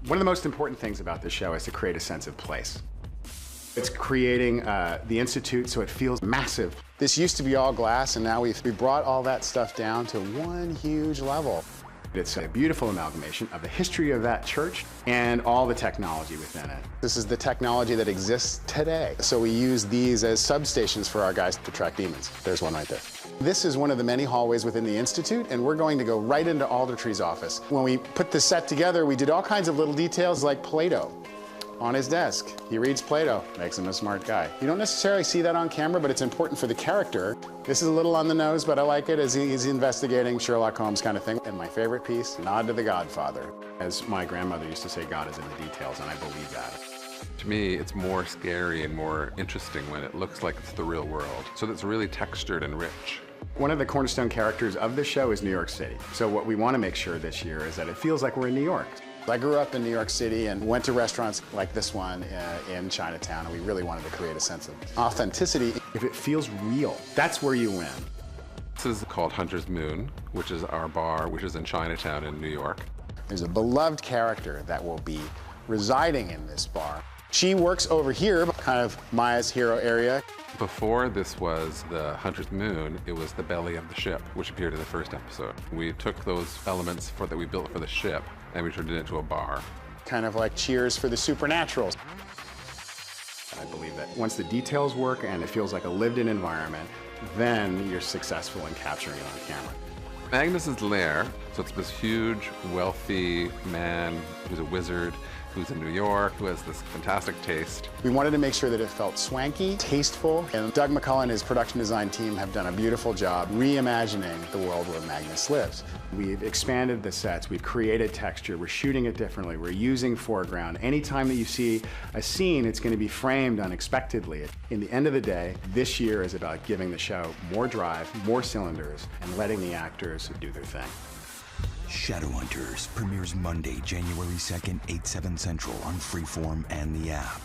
One of the most important things about this show is to create a sense of place. It's creating the Institute so it feels massive. This used to be all glass, and now we brought all that stuff down to one huge level. It's a beautiful amalgamation of the history of that church and all the technology within it. This is the technology that exists today. So we use these as substations for our guys to track demons. There's one right there. This is one of the many hallways within the Institute, and we're going to go right into Aldertree's office. When we put this set together, we did all kinds of little details like Plato. On his desk, he reads Plato, makes him a smart guy. You don't necessarily see that on camera, but it's important for the character. This is a little on the nose, but I like it as he's investigating Sherlock Holmes kind of thing. And my favorite piece, nod to the Godfather. As my grandmother used to say, God is in the details, and I believe that. To me, it's more scary and more interesting when it looks like it's the real world. So that's really textured and rich. One of the cornerstone characters of the show is New York City. So what we want to make sure this year is that it feels like we're in New York. I grew up in New York City and went to restaurants like this one in Chinatown, and we really wanted to create a sense of authenticity. If it feels real, that's where you win. This is called Hunter's Moon, which is our bar, which is in Chinatown in New York. There's a beloved character that will be residing in this bar. She works over here, kind of Maya's hero area. Before this was the Hunter's Moon, it was the belly of the ship, which appeared in the first episode. We took those elements that we built for the ship, and we turned it into a bar. Kind of like Cheers for the Supernaturals. I believe that once the details work and it feels like a lived-in environment, then you're successful in capturing it on camera. Magnus's lair, so it's this huge, wealthy man who's a wizard, who's in New York, who has this fantastic taste. We wanted to make sure that it felt swanky, tasteful, and Doug McCullough and his production design team have done a beautiful job reimagining the world where Magnus lives. We've expanded the sets, we've created texture, we're shooting it differently, we're using foreground. Anytime that you see a scene, it's going to be framed unexpectedly. In the end of the day, this year is about giving the show more drive, more cylinders, and letting the actors do their thing. Shadowhunters premieres Monday, January 2nd, 8/7 Central on Freeform and the app.